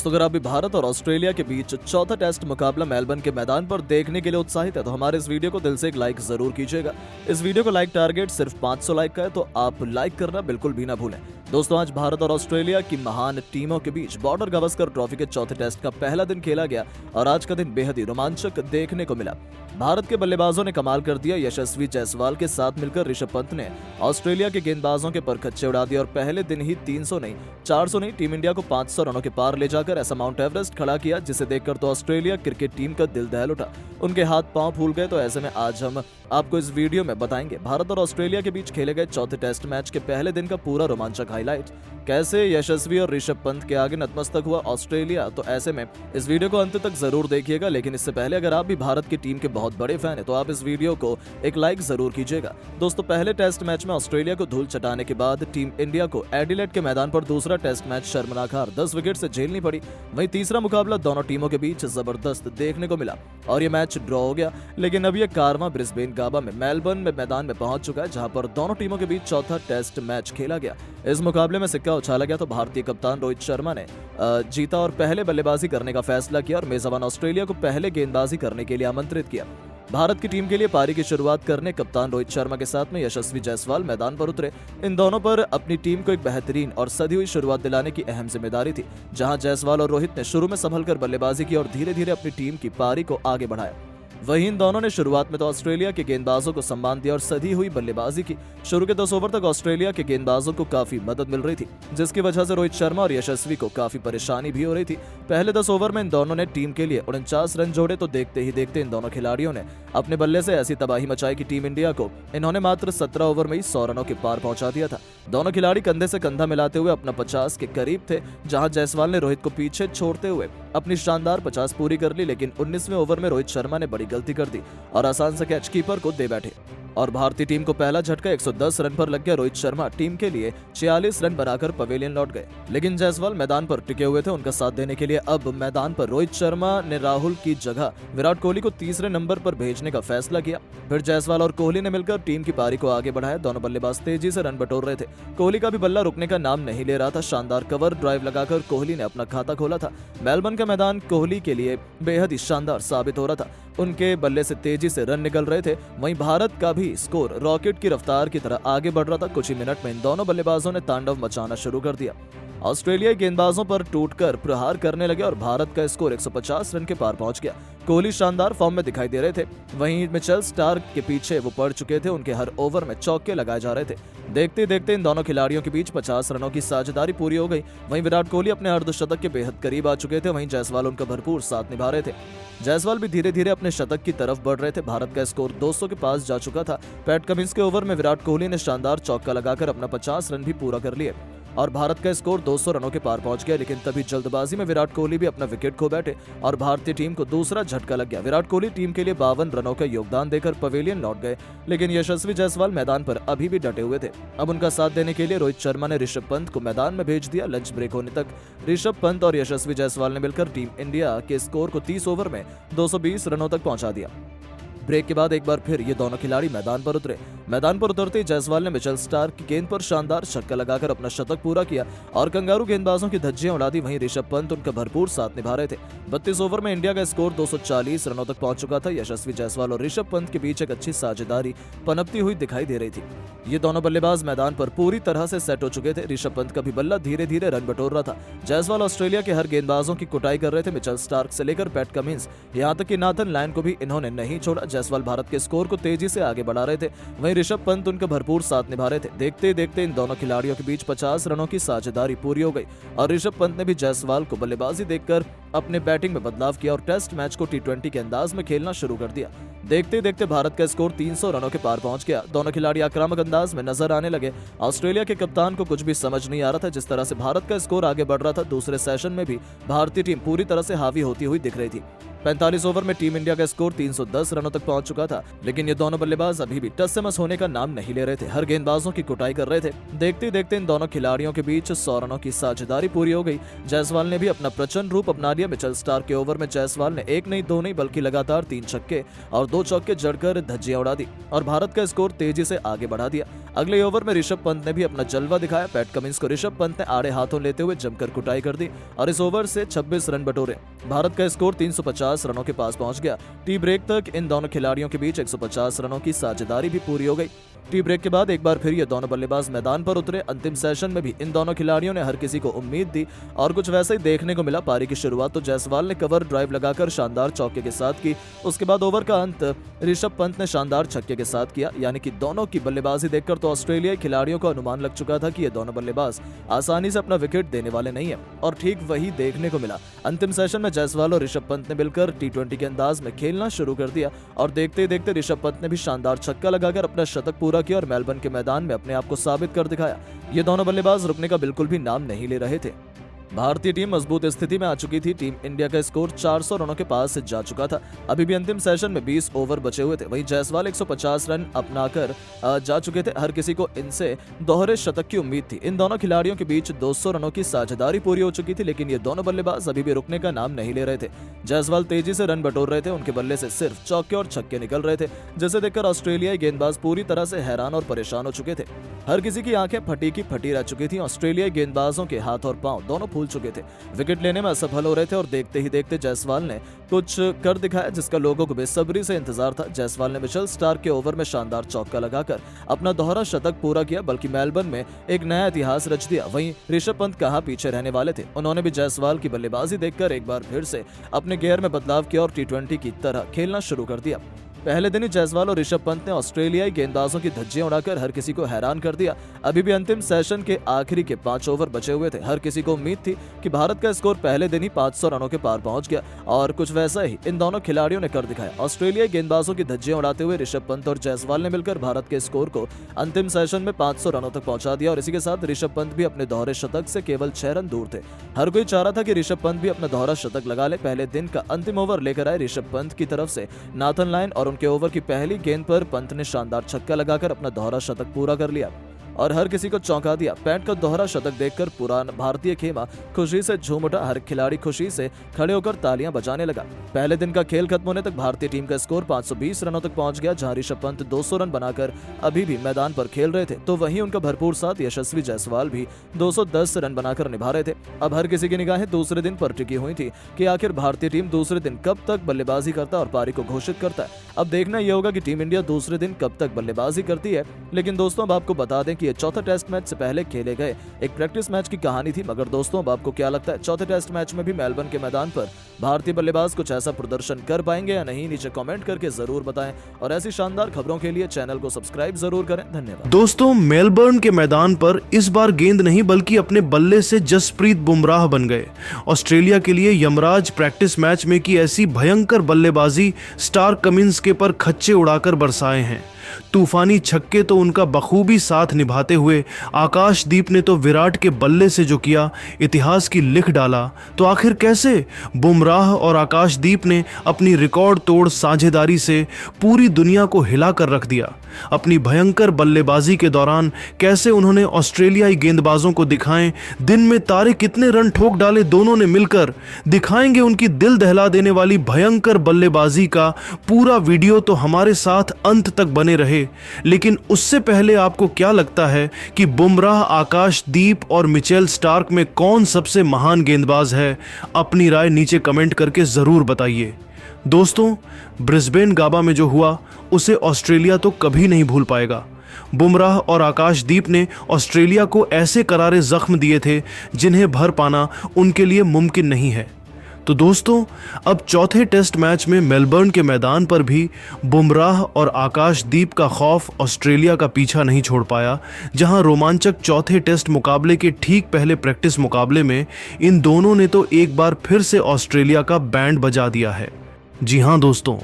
दोस्तों, अगर आप भी भारत और ऑस्ट्रेलिया के बीच चौथा टेस्ट मुकाबला मेलबर्न के मैदान पर देखने के लिए उत्साहित है तो हमारे इस वीडियो को दिल से एक लाइक जरूर कीजिएगा। इस वीडियो को लाइक टारगेट सिर्फ 500 लाइक का है, तो आप लाइक करना बिल्कुल भी ना भूलें। दोस्तों, आज भारत और ऑस्ट्रेलिया की महान टीमों के बीच बॉर्डर गावस्कर ट्रॉफी के चौथे टेस्ट का पहला दिन खेला गया और आज का दिन बेहद ही रोमांचक देखने को मिला। भारत के बल्लेबाजों ने कमाल कर दिया। यशस्वी जायसवाल के साथ मिलकर ऋषभ पंत ने ऑस्ट्रेलिया के गेंदबाजों के परखच्चे उड़ा दिए और पहले दिन ही 300 नहीं 400 नहीं टीम इंडिया को 500 रनों के पार ले जाकर ऐसा माउंट एवरेस्ट खड़ा किया जिसे देखकर तो ऑस्ट्रेलिया क्रिकेट टीम का दिल दहल उठा। उनके हाथ पांव फूल गए। तो ऐसे में आज हम आपको इस वीडियो में बताएंगे भारत और ऑस्ट्रेलिया के बीच खेले गए चौथे टेस्ट मैच के पहले दिन का पूरा रोमांचक हाईलाइट। कैसे यशस्वी और ऋषभ पंत के आगे नतमस्तक हुआ ऑस्ट्रेलिया। तो ऐसे में इस वीडियो को अंत तक जरूर देखिएगा, लेकिन इससे पहले अगर आप भी भारत की टीम के बहुत बड़े फैन हैं तो आप इस वीडियो को एक लाइक जरूर कीजिएगा। दोस्तों, पहले टेस्ट मैच में ऑस्ट्रेलिया को धूल चटाने के बाद टीम इंडिया को एडिलेड के मैदान पर दूसरा टेस्ट मैच शर्मनाक हार 10 विकेट से झेलनी पड़ी। वहीं तीसरा मुकाबला दोनों टीमों के बीच जबरदस्त देखने को मिला और ये मैच ड्रॉ हो गया। लेकिन अब ये कारवां ब्रिस्बेन गाबा में मेलबर्न में मैदान में पहुंच चुका है, जहां पर दोनों टीमों के बीच चौथा टेस्ट मैच खेला गया। इस मुकाबले में सिक्का उछाला गया तो भारतीय कप्तान रोहित शर्मा ने जीता और पहले बल्लेबाजी करने का फैसला किया और मेजबान ऑस्ट्रेलिया को पहले गेंदबाजी करने के लिए आमंत्रित किया। भारत की टीम के लिए पारी की शुरुआत करने कप्तान रोहित शर्मा के साथ में यशस्वी जायसवाल मैदान पर उतरे। इन दोनों पर अपनी टीम को एक बेहतरीन और सधी हुई शुरुआत दिलाने की अहम जिम्मेदारी थी, जहां जायसवाल और रोहित ने शुरू में संभलकर बल्लेबाजी की और धीरे धीरे अपनी टीम की पारी को आगे बढ़ाया। वहीं इन दोनों ने शुरुआत में तो ऑस्ट्रेलिया के गेंदबाजों को सम्मान दिया और सधी हुई बल्लेबाजी की। शुरू के 10 ओवर तक ऑस्ट्रेलिया के गेंदबाजों को काफी मदद मिल रही थी, जिसकी वजह से रोहित शर्मा और यशस्वी को काफी परेशानी भी हो रही थी। पहले 10 ओवर में इन दोनों ने टीम के लिए 49 रन जोड़े तो देखते ही देखते इन दोनों खिलाड़ियों ने अपने बल्ले से ऐसी तबाही मचाई कि टीम इंडिया को इन्होंने मात्र 17 ओवर में ही 100 रनों के पार पहुंचा दिया था। दोनों खिलाड़ी कंधे से कंधा मिलाते हुए अपना 50 के करीब थे, जहां जायसवाल ने रोहित को पीछे छोड़ते हुए अपनी शानदार 50 पूरी कर ली। लेकिन 19वें ओवर में रोहित शर्मा ने बड़ी गलती कर दी और आसान से कैच कीपर को दे बैठे और भारतीय टीम को पहला झटका 110 रन पर लग गया। रोहित शर्मा टीम के लिए 46 रन बनाकर पवेलियन लौट गए, लेकिन जायसवाल मैदान पर टिके हुए थे। उनका साथ देने के लिए अब मैदान पर रोहित शर्मा ने राहुल की जगह विराट कोहली को तीसरे नंबर पर भेजने का फैसला किया। फिर जायसवाल और कोहली ने मिलकर टीम की पारी को आगे बढ़ाया। दोनों बल्लेबाज तेजी से रन बटोर रहे थे। कोहली का भी बल्ला रुकने का नाम नहीं ले रहा था। शानदार कवर ड्राइव लगाकर कोहली ने अपना खाता खोला था। मेलबर्न का मैदान कोहली के लिए बेहद ही शानदार साबित हो रहा था। उनके बल्ले से तेजी से रन निकल रहे थे। वहीं भारत का भी स्कोर रॉकेट की रफ्तार की तरह आगे बढ़ रहा था। कुछ ही मिनट में इन दोनों बल्लेबाजों ने तांडव मचाना शुरू कर दिया। ऑस्ट्रेलियाई गेंदबाजों पर टूटकर प्रहार करने लगे और भारत का स्कोर 150 रन के पार पहुंच गया। कोहली शानदार फॉर्म में दिखाई दे रहे थे। वहीं मिचेल स्टार्क के पीछे वो पड़ चुके थे। उनके हर ओवर में चौके लगाए जा रहे थे। देखते देखते इन दोनों खिलाड़ियों के बीच 50 रनों की साझेदारी पूरी हो गई। वहीं विराट कोहली अपने अर्धशतक के बेहद करीब आ चुके थे। वहीं जायसवाल उनका भरपूर साथ निभा रहे थे। जायसवाल भी धीरे धीरे अपने शतक की तरफ बढ़ रहे थे। भारत का स्कोर 200 के पास जा चुका था। पैट कमिंस के ओवर में विराट कोहली ने शानदार चौका लगाकर अपना 50 रन भी पूरा कर लिए और भारत का स्कोर 200 रनों के पार पहुंच गया। लेकिन तभी जल्दबाजी में विराट कोहली भी अपना विकेट खो बैठे और भारतीय टीम को दूसरा झटका लग गया। विराट कोहली टीम के लिए 52 रनों का योगदान देकर पवेलियन लौट गए, लेकिन यशस्वी जायसवाल मैदान पर अभी भी डटे हुए थे। अब उनका साथ देने के लिए रोहित शर्मा ने ऋषभ पंत को मैदान में भेज दिया। लंच ब्रेक होने तक ऋषभ पंत और यशस्वी जायसवाल ने मिलकर टीम इंडिया के स्कोर को 30 ओवर में 220 रनों तक पहुंचा दिया। ब्रेक के बाद एक बार फिर ये दोनों खिलाड़ी मैदान पर उतरे। मैदान पर उतरते ही जायसवाल ने मिचेल स्टार्क की गेंद पर शानदार छक्का लगाकर अपना शतक पूरा किया और कंगारू गेंदबाजों की धज्जियां उड़ा दी। वहीं ऋषभ पंत उनका भरपूर साथ निभा रहे थे। 32 ओवर में इंडिया का स्कोर 240 रनों तक पहुंच चुका था। यशस्वी जायसवाल और ऋषभ पंत के बीच एक अच्छी साझेदारी पनपती हुई दिखाई दे रही थी। ये दोनों बल्लेबाज मैदान पर पूरी तरह से सेट हो चुके थे। ऋषभ पंत का भी बल्ला धीरे धीरे रन बटोर रहा था। जायसवाल ऑस्ट्रेलिया के हर गेंदबाजों की कुटाई कर रहे थे। मिचेल स्टार्क से लेकर पैट कमिंस, यहाँ तक कि नाथन लायन को भी इन्होंने नहीं छोड़ा। जायसवाल भारत के स्कोर को तेजी से आगे बढ़ा रहे थे। वहीं ऋषभ पंत उनका भरपूर साथ निभा रहे थे। देखते देखते इन दोनों खिलाड़ियों के बीच 50 रनों की साझेदारी पूरी हो गई और ऋषभ पंत ने भी जायसवाल को बल्लेबाजी देखकर अपने बैटिंग में बदलाव किया और टेस्ट मैच को T20 के अंदाज में खेलना शुरू कर दिया। देखते देखते भारत का स्कोर 300 रनों के पार पहुंच गया। दोनों खिलाड़ी आक्रामक अंदाज में नजर आने लगे। ऑस्ट्रेलिया के कप्तान को कुछ भी समझ नहीं आ रहा था जिस तरह से भारत का स्कोर आगे बढ़ रहा था। दूसरे सेशन में भी भारतीय टीम पूरी तरह से हावी होती हुई दिख रही थी। 45 ओवर में टीम इंडिया का स्कोर 310 रनों तक पहुंच चुका था, लेकिन ये दोनों बल्लेबाज अभी भी टस से मस होने का नाम नहीं ले रहे थे। हर गेंदबाजों की कुटाई कर रहे थे। देखते देखते इन दोनों खिलाड़ियों के बीच 100 रनों की साझेदारी पूरी हो गई। जायसवाल ने भी अपना प्रचंड रूप अपना लिया। दिए। मिचेल स्टार्क के ओवर में जायसवाल ने एक नहीं दो नहीं बल्कि लगातार 3 छक्के और 2 चौके जड़कर धज्जियां उड़ा दी और भारत का स्कोर तेजी से आगे बढ़ा दिया। अगले ओवर में ऋषभ पंत ने भी अपना जलवा दिखाया। पैट कमिंस को ऋषभ पंत ने आड़े हाथों लेते हुए जमकर कुटाई कर दी और इस ओवर से 26 रन बटोरे। भारत का स्कोर 350 रनों के पास पहुंच गया। टी ब्रेक तक इन दोनों खिलाड़ियों के बीच 150 रनों की साझेदारी भी पूरी हो गई। टी ब्रेक के बाद एक बार फिर ये दोनों बल्लेबाज मैदान पर उतरे। अंतिम सेशन में भी इन दोनों खिलाड़ियों ने हर किसी को उम्मीद दी और कुछ वैसा ही देखने को मिला। पारी की शुरुआत तो जायसवाल ने कवर ड्राइव लगाकर शानदार चौके के साथ की। उसके बाद ओवर का अंत ऋषभ पंत ने शानदार छक्के के साथ किया। यानी कि दोनों की बल्लेबाजी देखकर तो ऑस्ट्रेलियाई खिलाड़ियों को अनुमान लग चुका था कि ये दोनों बल्लेबाज आसानी से अपना विकेट देने वाले नहीं है और ठीक वही देखने को मिला। अंतिम सेशन में जायसवाल और ऋषभ पंत ने मिलकर T20 के अंदाज में खेलना शुरू कर दिया और देखते ही देखते ऋषभ पंत ने भी शानदार छक्का लगाकर अपना शतक पूरा किया और मेलबर्न के मैदान में अपने आप को साबित कर दिखाया। ये दोनों बल्लेबाज रुकने का बिल्कुल भी नाम नहीं ले रहे थे। भारतीय टीम मजबूत स्थिति में आ चुकी थी। टीम इंडिया का स्कोर 400 रनों के पास जा चुका था। अभी भी अंतिम सेशन में 20 ओवर बचे हुए थे। वहीं जायसवाल 150 रन अपनाकर जा चुके थे। हर किसी को इनसे दोहरे शतक की उम्मीद थी। इन दोनों खिलाड़ियों के बीच 200 रनों की साझेदारी पूरी हो चुकी थी, लेकिन ये दोनों बल्लेबाज अभी भी रुकने का नाम नहीं ले रहे थे। जायसवाल तेजी से रन बटोर रहे थे। उनके बल्ले से सिर्फ चौके और छक्के निकल रहे थे, जिसे देखकर ऑस्ट्रेलियाई गेंदबाज पूरी तरह से हैरान और परेशान हो चुके थे। हर किसी की आंखें फटी की फटी रह चुकी थी। ऑस्ट्रेलियाई गेंदबाजों के हाथ और पांव दोनों फूल चुके थे। विकेट लेने में असफल हो रहे थे और देखते ही देखते जायसवाल ने कुछ कर दिखाया जिसका लोगों को बेसब्री से इंतजार था। जायसवाल ने मिचेल स्टार्क के ओवर में शानदार चौका लगाकर अपना दोहरा शतक पूरा किया, बल्कि मेलबर्न में एक नया इतिहास रच दिया। वहीं ऋषभ पंत कहां पीछे रहने वाले थे। उन्होंने भी जायसवाल की बल्लेबाजी देखकर एक बार फिर से अपने गियर में बदलाव किया और T20 की तरह खेलना शुरू कर दिया। पहले दिन ही जायसवाल और ऋषभ पंत ने ऑस्ट्रेलियाई गेंदबाजों की धज्जियां उड़ाकर हर किसी को हैरान कर दिया। अभी भी अंतिम सेशन के आखिरी के 5 ओवर बचे हुए थे। हर किसी को उम्मीद थी कि भारत का स्कोर पहले दिन ही 500 रनों के पार पहुंच गया और कुछ वैसा ही इन दोनों खिलाड़ियों ने कर दिखाया। ऑस्ट्रेलियाई गेंदबाजों की धज्जियां उड़ाते हुए ऋषभ पंत और जायसवाल ने मिलकर भारत के स्कोर को अंतिम सेशन में 500 रनों तक पहुंचा दिया और इसी के साथ ऋषभ पंत भी अपने दोहरे शतक से केवल 6 रन दूर थे। हर कोई चाह रहा था कि ऋषभ पंत भी अपना दोहरा शतक लगा ले। पहले दिन का अंतिम ओवर लेकर आए ऋषभ पंत की तरफ से नाथन लायन और उनके ओवर की पहली गेंद पर पंत ने शानदार छक्का लगाकर अपना दोहरा शतक पूरा कर लिया और हर किसी को चौंका दिया। पैट का दोहरा शतक देखकर पूरा भारतीय खेमा खुशी से झूम उठा। हर खिलाड़ी खुशी से खड़े होकर तालियां बजाने लगा। पहले दिन का खेल खत्म होने तक भारतीय टीम का स्कोर 520 रनों तक पहुंच गया, जहां ऋषभ पंत 200 रन बनाकर अभी भी मैदान पर खेल रहे थे, तो वहीं उनका भरपूर साथ यशस्वी जायसवाल भी 210 रन बनाकर निभा रहे थे। अब हर किसी की निगाहें दूसरे दिन पर टिकी हुई थी कि आखिर भारतीय टीम दूसरे दिन कब तक बल्लेबाजी करता और पारी को घोषित करता है। अब देखना यह होगा कि टीम इंडिया दूसरे दिन कब तक बल्लेबाजी करती है। लेकिन दोस्तों, अब आपको बता दें कि ये चौथा टेस्ट मैच से पहले खेले गए एक प्रैक्टिस मैच की कहानी थी। मगर दोस्तों, अब आपको क्या लगता है, चौथे टेस्ट मैच में भी मेलबर्न के मैदान पर भारतीय बल्लेबाज कुछ ऐसा प्रदर्शन कर पाएंगे या नहीं? नीचे कमेंट करके जरूर बताएं और ऐसी शानदार खबरों के लिए चैनल को सब्सक्राइब जरूर करें। धन्यवाद। दोस्तों, मेलबर्न के मैदान पर इस बार गेंद नहीं बल्कि अपने बल्ले से जसप्रीत बुमराह बन गए। ऑस्ट्रेलिया के लिए यमराज प्रैक्टिस मैच में की ऐसी भयंकर बल्लेबाजी स्टार्क कमिंस के पर खच्चे उड़ाकर बरसाए हैं। तूफानी छक्के तो उनका बखूबी साथ निभाते हुए आकाशदीप ने तो विराट के बल्ले से जो किया इतिहास की लिख डाला। तो आखिर कैसे बुमराह और आकाशदीप ने अपनी रिकॉर्ड तोड़ साझेदारी से पूरी दुनिया को हिला कर रख दिया। अपनी भयंकर बल्लेबाजी के दौरान कैसे उन्होंने ऑस्ट्रेलियाई गेंदबाजों को दिखाएं दिन में तारे कितने रन ठोक डाले दोनों ने मिलकर। दिखाएंगे उनकी दिल दहला देने वाली भयंकर बल्लेबाजी का पूरा वीडियो, तो हमारे साथ अंत तक बने रहे। लेकिन उससे पहले आपको क्या लगता है कि बुमराह, आकाशदीप और मिचेल स्टार्क में कौन सबसे महान गेंदबाज है? अपनी राय नीचे कमेंट करके जरूर बताइए। दोस्तों, ब्रिस्बेन गाबा में जो हुआ उसे ऑस्ट्रेलिया तो कभी नहीं भूल पाएगा। बुमराह और आकाशदीप ने ऑस्ट्रेलिया को ऐसे करारे जख्म दिए थे जिन्हें भर पाना उनके लिए मुमकिन नहीं है। तो दोस्तों, अब चौथे टेस्ट मैच में मेलबर्न के मैदान पर भी बुमराह और आकाशदीप का खौफ ऑस्ट्रेलिया का पीछा नहीं छोड़ पाया, जहां रोमांचक चौथे टेस्ट मुकाबले के ठीक पहले प्रैक्टिस मुकाबले में इन दोनों ने तो एक बार फिर से ऑस्ट्रेलिया का बैंड बजा दिया है। जी हां दोस्तों,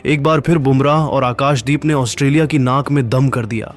एक बार फिर बुमराह और आकाशदीप ने ऑस्ट्रेलिया की नाक में दम कर दिया।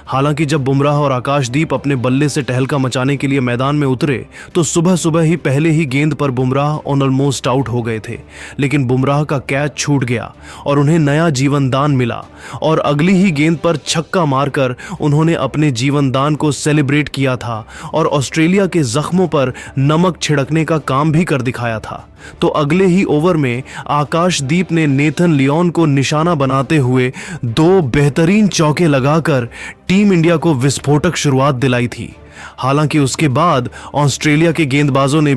हालांकि जब बुमराह और आकाशदीप अपने बल्ले से टहलका मचाने के लिए मैदान में उतरे तो सुबह सुबह ही पहले ही गेंद पर बुमराह ऑलमोस्ट आउट हो गए थे। लेकिन बुमराह का कैच छूट गया और उन्हें नया जीवन दान मिला और अगली ही गेंद पर छक्का मारकर उन्होंने अपने जीवन दान को सेलिब्रेट किया था और ऑस्ट्रेलिया के जख्मों पर नमक छिड़कने का काम भी कर दिखाया था। तो अगले ही ओवर में आकाशदीप ने नेथन लियोन को निशाना बनाते हुए 2 बेहतरीन चौके लगाकर टीम इंडिया को विस्फोटक शुरुआत दिलाई थी। हालांकि उसके बाद ऑस्ट्रेलिया के गेंदबाजों ने